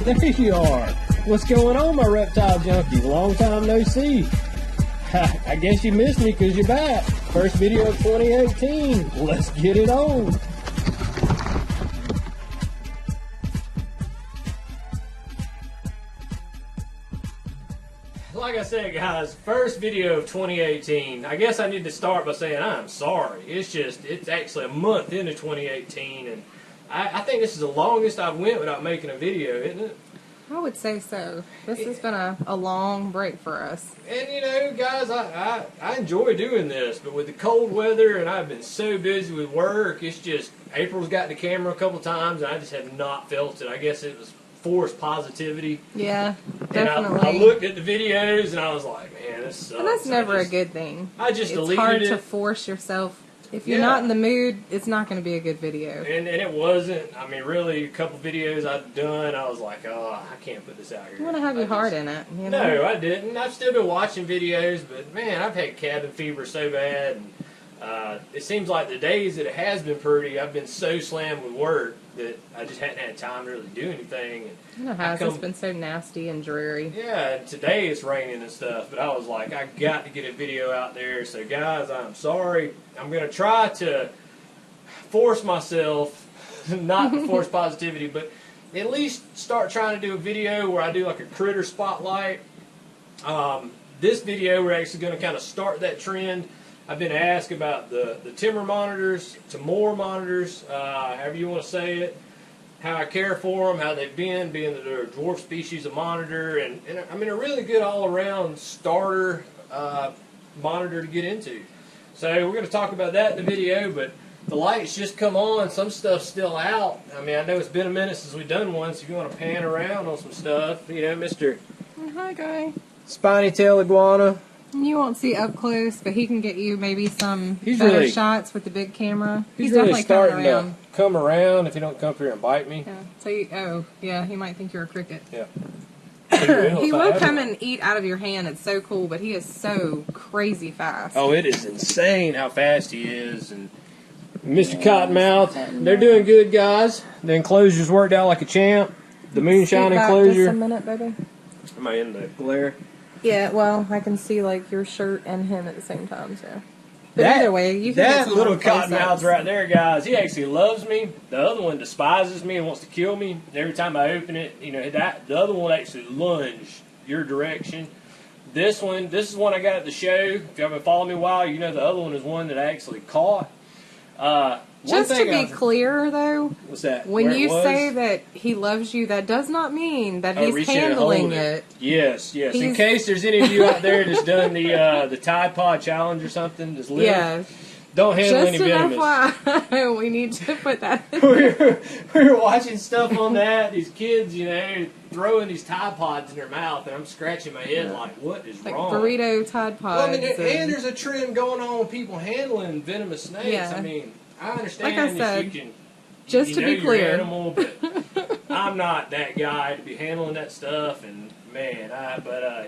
There you are. What's going on, my reptile junkies? Long time no see. I guess you missed me because you're back. First video of 2018. Let's get it on. Like I said, guys, first video of 2018. I guess I need to start by saying I'm sorry. It's actually a month into 2018, and I think this is the longest I've went without making a video, isn't it? I would say so. This has been a long break for us. And you know, guys, I enjoy doing this, but with the cold weather and I've been so busy with work, it's just, April's got the camera a couple times and I just have not felt it. I guess it was forced positivity. Yeah, And definitely. I looked at the videos and I was like, man, this sucks. And that's never a good thing. I just deleted it. It's hard to force yourself. If you're not in the mood, it's not going to be a good video. And it wasn't. I mean, really, a couple videos I've done, I was like, oh, I can't put this out here. You want to have your heart in it, you know? No, I didn't. I've still been watching videos, but man, I've had cabin fever so bad. And, it seems like the days that it has been pretty, I've been so slammed with work that I just hadn't had time to really do anything. And I know how it's been so nasty and dreary. Yeah, and today it's raining and stuff, but I was like, I got to get a video out there. So guys, I'm sorry. I'm going to try to force myself, not to force positivity, but at least start trying to do a video where I do like a critter spotlight. This video, we're actually going to kind of start that trend. I've been asked about the Timor Monitors, Timor Monitors, however you want to say it, how I care for them, how they've been, being that they're a dwarf species of monitor, and I mean a really good all-around starter monitor to get into. So we're going to talk about that in the video, but the lights just come on, some stuff's still out. I mean, I know it's been a minute since we've done one, so if you want to pan around on some stuff, you know, Mr. Hi, guy. Spiny tail iguana. You won't see up close, but he can get you maybe some better really, shots with the big camera. He's definitely really starting coming around. to come around if you don't come up here and bite me. Yeah. So oh, yeah, he might think you're a cricket. Yeah. He will come and eat out of your hand. It's so cool, but he is so crazy fast. Oh, it is insane how fast he is. And Mr. Cottonmouth, they're doing good, guys. The enclosure's worked out like a champ. The moonshine enclosure. Just a minute, baby. Am I in the glare? Yeah, well, I can see like your shirt and him at the same time, so. But either way, you can that little cottonmouth's right there, guys. He actually loves me. The other one despises me and wants to kill me. Every time I open it, you know, the other one actually lunge your direction. This is one I got at the show. If you haven't followed me a while, you know the other one is one that I actually caught. Just to be clear, though, what's that? When you say that he loves you, that does not mean that he's handling it. Yes. In case there's any of you out there that's done the Tide Pod challenge or something, that's lived, don't handle any venomous. FYI, we need to put that in. we were watching stuff on that. These kids, you know, throwing these Tide Pods in their mouth, and I'm scratching my head like, what is wrong? Burrito Tide Pods. Well, I mean, and there's a trend going on with people handling venomous snakes. Yeah. I mean, I understand like I said, if you can, just to be clear, animal, but I'm not that guy to be handling that stuff. And man,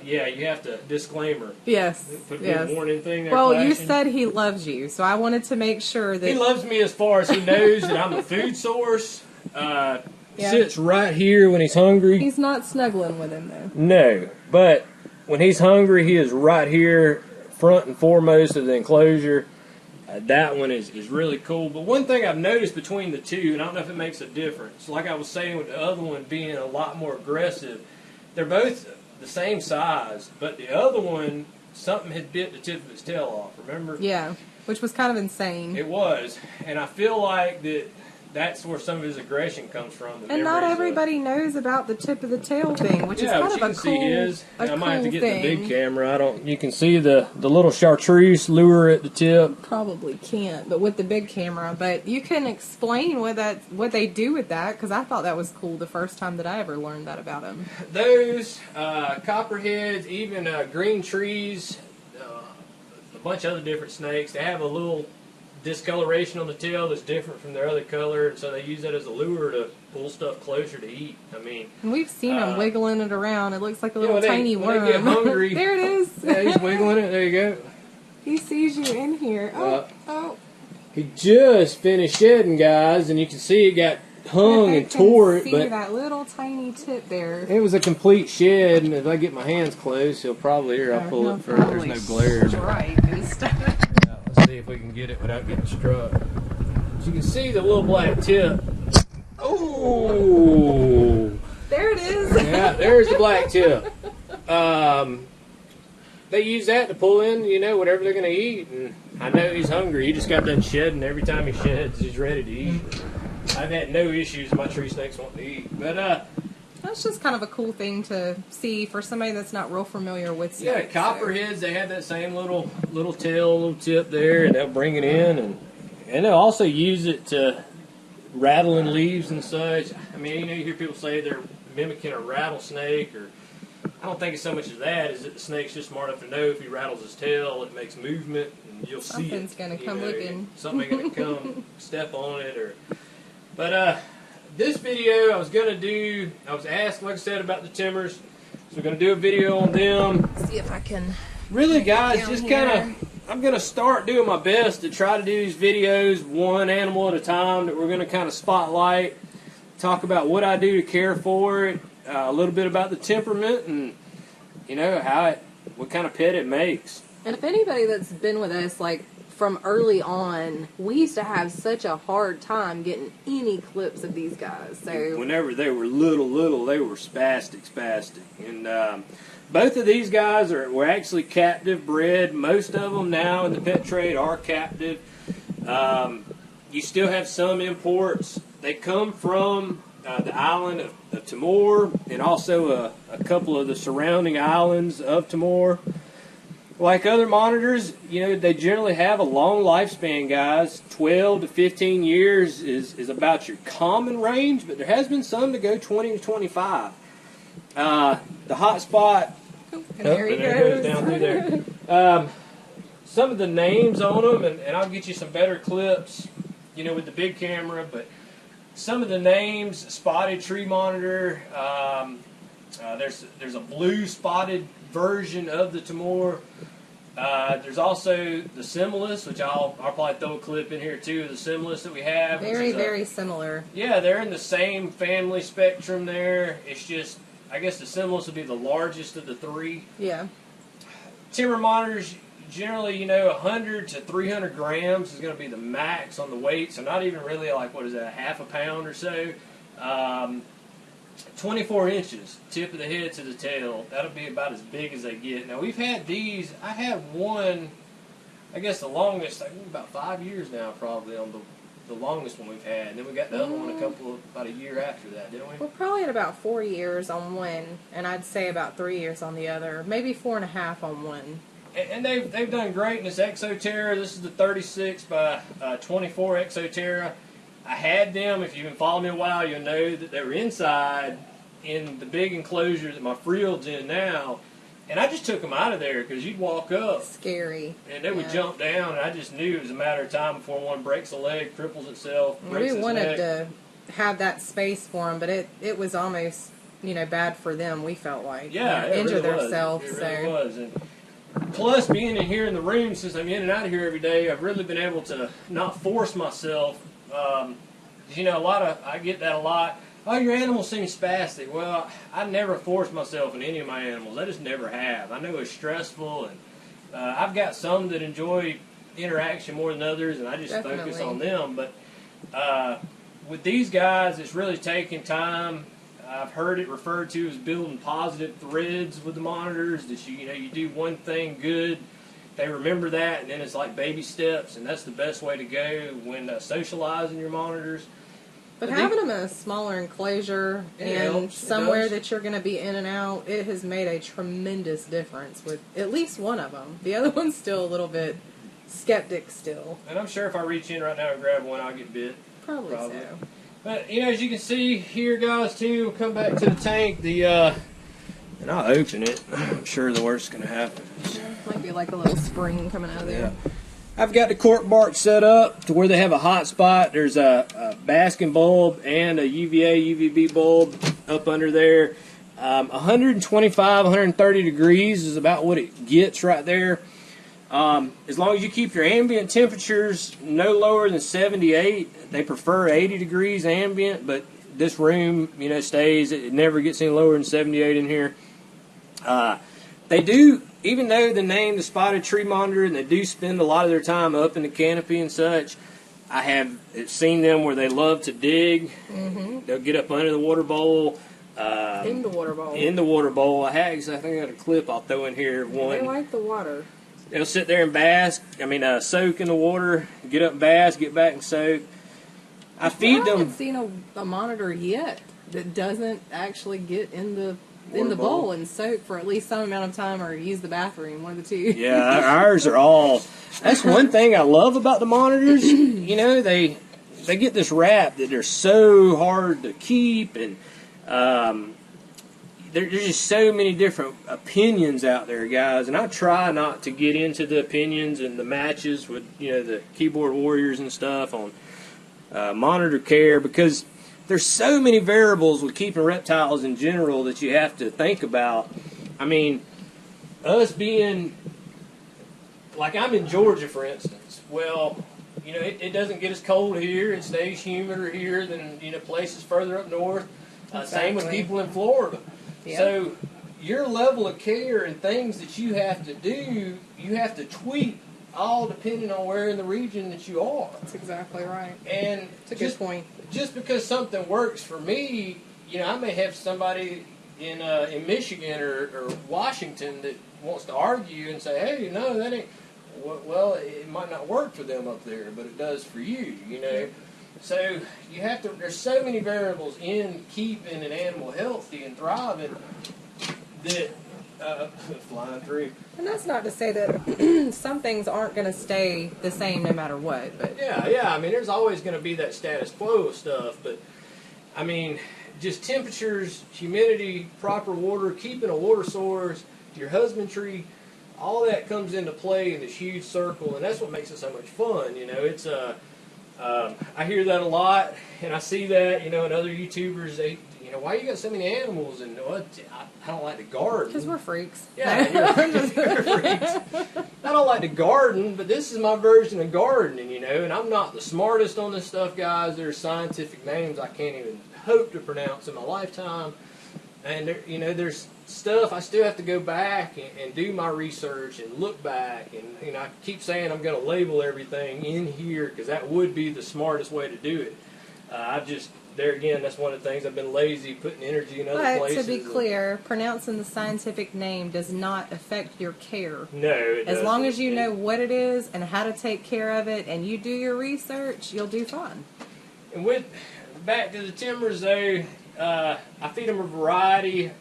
yeah, you have to disclaimer. Yes. Put a warning thing there. Well, flashing. you said he loves you, so I wanted to make sure that he loves me as far as he knows that I'm a food source. Sits right here when he's hungry. He's not snuggling with him though. No, but when he's hungry, he is right here, front and foremost of the enclosure. That one is really cool. But one thing I've noticed between the two, and I don't know if it makes a difference, like I was saying with the other one being a lot more aggressive, they're both the same size, but the other one, something had bit the tip of its tail off, remember? Yeah, which was kind of insane. It was, and I feel like that's where some of his aggression comes from. And not everybody knows about the tip of the tail thing, which is kind of a cool thing. I might have to get the big camera. You can see the little chartreuse lure at the tip. Probably can't, but with the big camera. But you can explain what they do with that, because I thought that was cool the first time that I ever learned that about him. Those copperheads, even green trees, a bunch of other different snakes, they have a little discoloration on the tail that's different from their other color, and so they use that as a lure to pull stuff closer to eat. I mean, and we've seen him wiggling it around. It looks like a little tiny worm. When they get hungry, there it is. Yeah, he's wiggling it. There you go. He sees you in here. Oh. He just finished shedding, guys, and you can see it got hung and tore it, see but that little tiny tip there. it was a complete shed, and if I get my hands close, he'll probably, here, I'll pull it first. There's no glare. Yeah, let's see if we can get it without getting struck. As you can see the little black tip. Oh! There it is. Yeah, there's the black tip. They use that to pull in, whatever they're going to eat. And I know he's hungry. He just got done shedding. Every time he sheds, he's ready to eat. I've had no issues with my tree snakes wanting to eat. But that's just kind of a cool thing to see for somebody that's not real familiar with snakes. Yeah, copperheads, they have that same little tail, little tip there, and they'll bring it in. And they'll also use it to rattling leaves and such. I mean, you hear people say they're mimicking a rattlesnake, or I don't think it's so much as that, is that the snake's just smart enough to know if he rattles his tail, it makes movement, and you'll see it. Something's going to come looking. Something's going to come step on it. But this video I was asked, like I said, about the Timors, so we're going to do a video on them. See if I can... Really, guys, just kind of, I'm going to start doing my best to try to do these videos one animal at a time that we're going to kind of spotlight, talk about what I do to care for it, a little bit about the temperament, and, what kind of pet it makes. And if anybody that's been with us, like, from early on, we used to have such a hard time getting any clips of these guys. So whenever they were little, they were spastic. And both of these guys were actually captive bred. Most of them now in the pet trade are captive. You still have some imports. They come from the island of Timor, and also a couple of the surrounding islands of Timor. Like other monitors, they generally have a long lifespan, guys. 12 to 15 years is about your common range, but there has been some to go 20 to 25. The hot spot, there he goes down through there. Some of the names on them, and I'll get you some better clips, with the big camera, but some of the names: spotted tree monitor. There's a blue spotted version of the Timor. There's also the Similis, which I'll probably throw a clip in here too, of the Similis that we have. Very similar. Yeah, they're in the same family spectrum there. It's just, I guess the Similis would be the largest of the three. Yeah. Timor monitors, generally, 100 to 300 grams is going to be the max on the weight, so not even really like, what is that, half a pound or so. 24 inches, tip of the head to the tail. That'll be about as big as they get. Now, we've had these. I have one, I guess the longest, about 5 years now probably on the longest one we've had. And then we got the other one about a year after that, didn't we? We're probably at about 4 years on one, and I'd say about 3 years on the other. Maybe 4.5 on one. And they've done great in this Exoterra. This is the 36 by 24 Exoterra. I had them, if you've been following me a while, you'll know that they were inside in the big enclosure that my Frield's in now. And I just took them out of there because you'd walk up. Scary. And they would jump down, and I just knew it was a matter of time before one breaks a leg, cripples itself, breaks its neck. We wanted to have that space for them, but it was almost, bad for them, we felt like. Yeah, it injure really themselves. was. It really was. And plus, being in here in the room, since I'm in and out of here every day, I've really been able to not force myself. I get that a lot. Oh, your animal seems spastic. Well, I never force myself in any of my animals. I just never have. I know it's stressful, and I've got some that enjoy interaction more than others, and I just focus on them. But with these guys, it's really taking time. I've heard it referred to as building positive threads with the monitors, that you do one thing good, they remember that, and then it's like baby steps, and that's the best way to go when socializing your monitors. But having them in a smaller enclosure and somewhere that you're going to be in and out, it has made a tremendous difference with at least one of them. The other one's still a little bit skeptic still. And I'm sure if I reach in right now and grab one, I'll get bit. Probably. So. But, as you can see here, guys, too, we'll come back to the tank. And I'll open it. I'm sure the worst is going to happen. Might be like a little spring coming out of there. Yeah. I've got the cork bark set up to where they have a hot spot. There's a basking bulb and a UVA, UVB bulb up under there. 125, 130 degrees is about what it gets right there. As long as you keep your ambient temperaters no lower than 78, they prefer 80 degrees ambient, but this room, you know, stays, it never gets any lower than 78 in here. They do, even though they name the Spotted Tree Monitor, and they do spend a lot of their time up in the canopy and such, I have seen them where they love to dig. They'll get up under the water bowl. In the water bowl. In the water bowl. I think I got a clip I'll throw in here of one. They like the water. They'll sit there and bask. Soak in the water, get up and bask, get back and soak. I feed them. I haven't seen a monitor yet that doesn't actually get in the bowl and soak for at least some amount of time, or use the bathroom, one of the two. Yeah, ours are all. That's one thing I love about the monitors. You know, they get this rap that they're so hard to keep, and there's just so many different opinions out there, guys. And I try not to get into the opinions and the matches with, you know, the keyboard warriors and stuff on monitor care, because there's so many variables with keeping reptiles in general that you have to think about. I mean, us being, like, I'm in Georgia, for instance. Well, you know, it doesn't get as cold here. It stays humider here than, you know, places further up north. Exactly. Same with people in Florida. Yep. So your level of care and things that you have to do, you have to tweak, all depending on where in the region that you are. That's exactly right. And it's a good point. Just because something works for me, you know, I may have somebody in Michigan or Washington that wants to argue and say, hey, no, that ain't. Well, it might not work for them up there, but it does for you, you know. So you have to. There's so many variables in keeping an animal healthy and thriving that flying through. And that's not to say that some things aren't going to stay the same no matter what. But yeah. I mean, there's always going to be that status quo of stuff, but I mean, just temperatures, humidity, proper water, keeping a water source, your husbandry, all that comes into play in this huge circle, and that's what makes it so much fun. You know, it's I hear that a lot, and I see that, you know, in other YouTubers. They, you know, why you got so many animals? And what? I don't like to garden. Because we're freaks. Yeah, you're freaks. I don't like to garden, but this is my version of gardening, you know. And I'm not the smartest on this stuff, guys. There's scientific names I can't even hope to pronounce in my lifetime. And there, you know, there's stuff I still have to go back and do my research and look back. And, you know, I keep saying I'm going to label everything in here because that would be the smartest way to do it. There again, that's one of the things I've been lazy, putting energy in other places. But to be clear, pronouncing the scientific name does not affect your care. No, it doesn't. As long as you know what it is and how to take care of it, and you do your research, you'll do fine. And back to the Timors, though, I feed them a variety.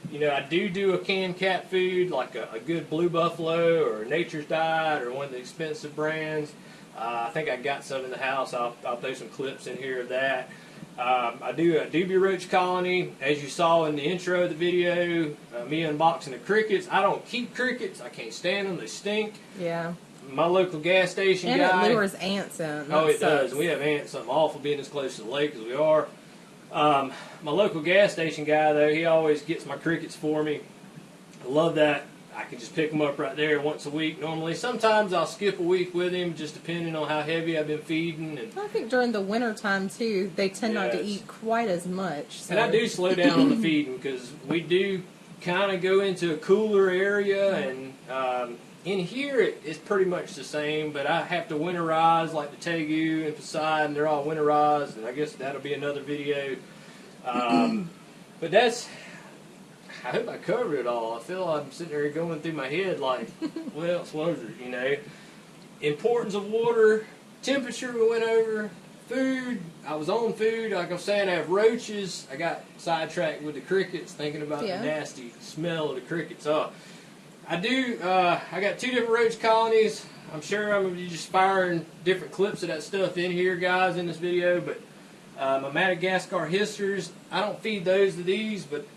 You know, I do a canned cat food, like a good Blue Buffalo or Nature's Diet or one of the expensive brands. I think I got some in the house. I'll throw some clips in here of that. I do a dubia roach colony, as you saw in the intro of the video, me unboxing the crickets. I don't keep crickets. I can't stand them. They stink. Yeah. My local gas station guy. And it lures ants in. Oh, it does. We have ants, something awful being as close to the lake as we are. My local gas station guy, though, he always gets my crickets for me. I love that. I can just pick them up right there once a week normally. Sometimes I'll skip a week with him, just depending on how heavy I've been feeding. And I think during the winter time, too, they tend not to eat quite as much. So. And I do slow down on the feeding because we do kind of go into a cooler area. And in here, it's pretty much the same, but I have to winterize, like the Tegu and Poseidon. They're all winterized, and I guess that'll be another video. But that's... I hope I covered it all. I feel like I'm sitting there going through my head like, what else was it, you know? Importance of water, temperature we went over, food. I was on food. Like I'm saying, I have roaches. I got sidetracked with the crickets, thinking about the nasty smell of the crickets. I got 2 different roach colonies. I'm sure I'm going to be just firing different clips of that stuff in here, guys, in this video. But my Madagascar hissers, I don't feed those to these, but...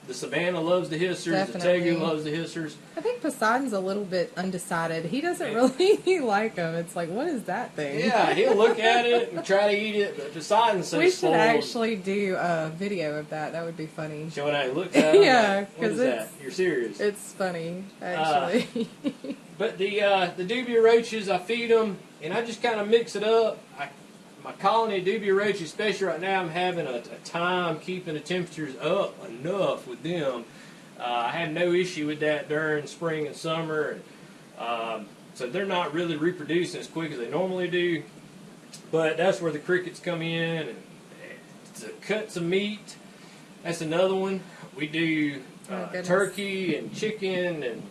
the Savannah loves the hissers. Definitely. The Tegu loves the hissers. I think Poseidon's a little bit undecided. He doesn't really like them. It's like, what is that thing? Yeah, he'll look at it and try to eat it, but Poseidon's so We spoiled. should actually do a video of that. That would be funny. Showing how he looks at it. Yeah, because what is that? You're serious? It's funny, actually. But the dubia roaches, I feed them, and I just kind of mix it up. My colony of dubia roaches, especially right now, I'm having a time keeping the temperatures up enough with them. I have no issue with that during spring and summer. So they're not really reproducing as quick as they normally do. But that's where the crickets come in. And to cut some meat, that's another one. We do turkey and chicken and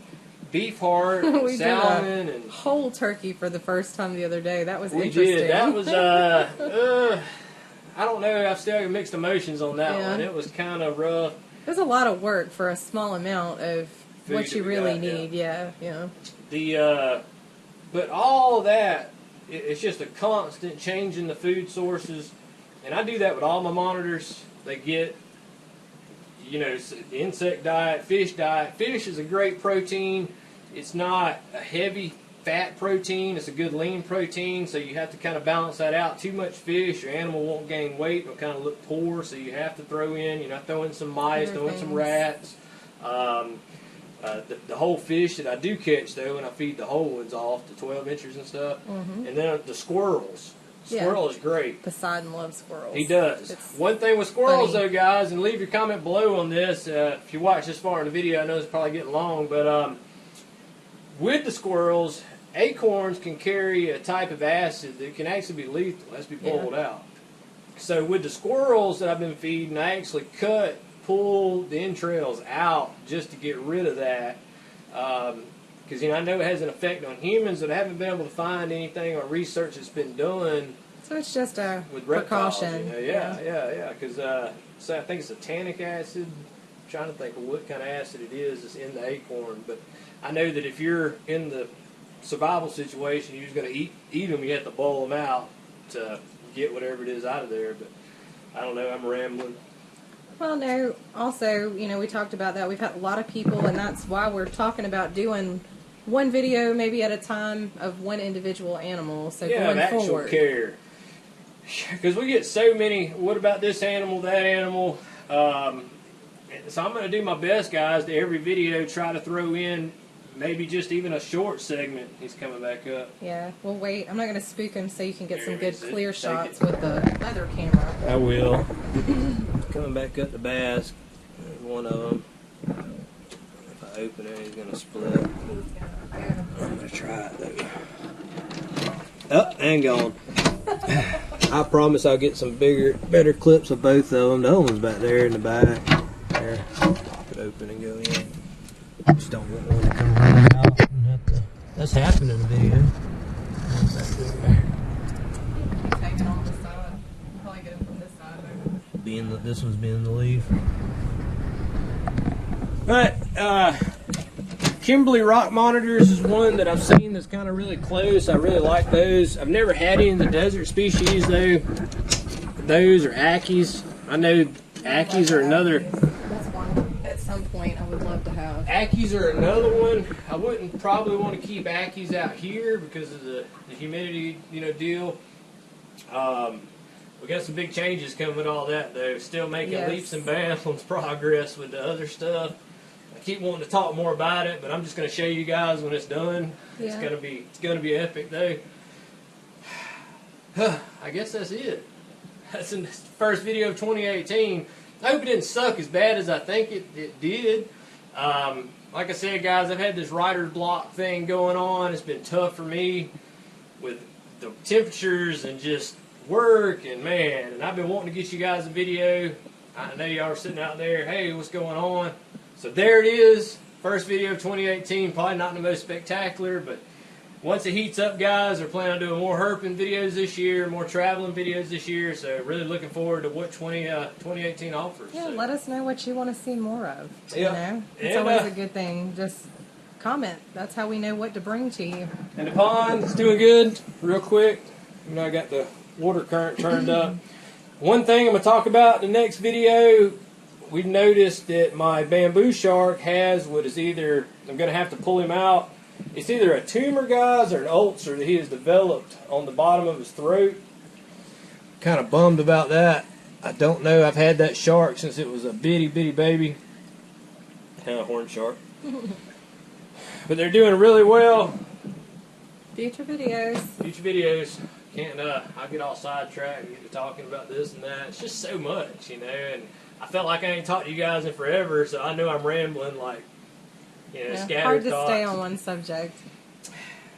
beef heart and we salmon did a and whole turkey for the first time the other day. That was we interesting. did. That was I don't know. I've still got mixed emotions on that one. It was kind of rough. It was a lot of work for a small amount of Food what you really need. yeah. Yeah. But all of that, it's just a constant change in the food sources, and I do that with all my monitors. They get, insect diet, fish diet. Fish is a great protein. It's not a heavy fat protein. It's a good lean protein, so you have to kind of balance that out. Too much fish, your animal won't gain weight. It'll kind of look poor, so you have to throw in, throw in some mice, throw in some rats. The whole fish that I do catch, though, and I feed the whole ones off, the 12 inchers and stuff. Mm-hmm. And then the squirrels. Squirrel is great. Poseidon loves squirrels. He does. One thing with squirrels, though, guys, and leave your comment below on this. If you watch this far in the video, I know it's probably getting long, but with the squirrels, acorns can carry a type of acid that can actually be lethal. It has to be boiled out. So with the squirrels that I've been feeding, I actually pull the entrails out just to get rid of that. Because I know it has an effect on humans, but I haven't been able to find anything or research that's been done. So it's just a with precaution. Because so I think it's a tannic acid. I'm trying to think of what kind of acid it is that's in the acorn. But I know that if you're in the survival situation, you're just going to eat them. You have to boil them out to get whatever it is out of there. But I don't know. I'm rambling. Well, no. Also, we talked about that. We've had a lot of people, and that's why we're talking about doing one video maybe at a time of one individual animal. So going actual forward, care. Because we get so many. What about this animal? That animal. So I'm going to do my best, guys, to every video try to throw in maybe just even a short segment. He's coming back up. Yeah. Well, wait. I'm not going to spook him so you can get some good clear shots with the other camera. I will. Coming back up the bass. There's one of them. If I open it, he's going to split. I'm going to try it, though. Oh, and gone. I promise I'll get some better clips of both of them. The other one's back there in the back. There. Pop it open and go in. Just don't want one to come right out. That's happened in the video. Take it on the side. Probably get it from this side. This one's being the leaf. But Kimberly rock monitors is one that I've seen that's kind of really close. I really like those. I've never had any of the desert species though. Those are Ackies. I know Ackies are another. That's one at some point I would love to have. Ackies are another one. I wouldn't probably want to keep Ackies out here because of the humidity, deal. We got some big changes coming with all that though. Still making leaps and bounds progress with the other stuff. I keep wanting to talk more about it, but I'm just going to show you guys when it's done. Yeah. It's gonna be epic though. I guess that's it. That's the first video of 2018. I hope it didn't suck as bad as I think it did. Like I said, guys, I've had this writer's block thing going on. It's been tough for me with the temperatures and just work and I've been wanting to get you guys a video. I know y'all are sitting out there, hey, what's going on? So there it is, first video of 2018. Probably not the most spectacular, but once it heats up, guys, we're planning on doing more herping videos this year, more traveling videos this year, so really looking forward to what 2018 offers. Yeah, so. Let us know what you want to see more of. Yeah. It's always a good thing. Just comment. That's how we know what to bring to you. And the pond is doing good, real quick. I got the water current turned up. One thing I'm going to talk about in the next video, we've noticed that my bamboo shark has what is either, I'm going to have to pull him out, it's either a tumor, guys, or an ulcer that he has developed on the bottom of his throat. Kind of bummed about that. I don't know. I've had that shark since it was a bitty baby. Horn shark. But they're doing really well. Future videos. Future videos. Can't I get all sidetracked and get to talking about this and that. It's just so much, you know, and I felt like I ain't talked to you guys in forever, so I know I'm rambling like, you know, scattered hard to thoughts. stay on one subject.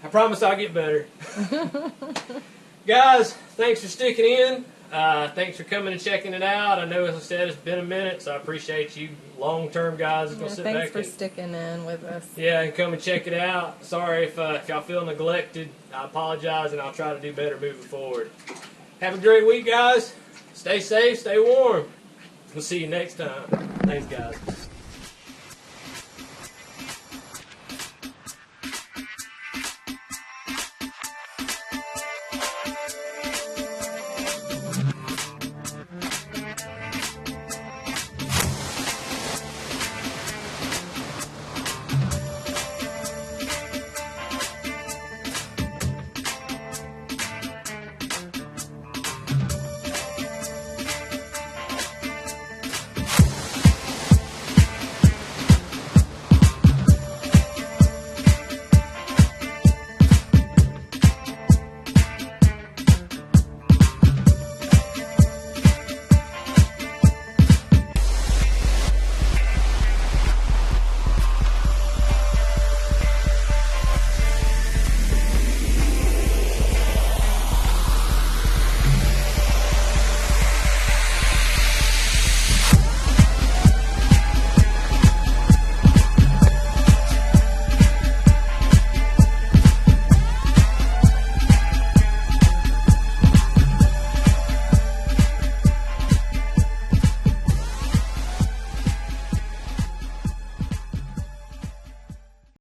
I promise I'll get better. Guys, thanks for sticking in. Thanks for coming and checking it out. I know, as I said, it's been a minute, so I appreciate you long-term guys that's going to sit back. Thanks for sticking in with us. Yeah, and come and check it out. Sorry if y'all feel neglected. I apologize, and I'll try to do better moving forward. Have a great week, guys. Stay safe, stay warm. We'll see you next time. Thanks, guys.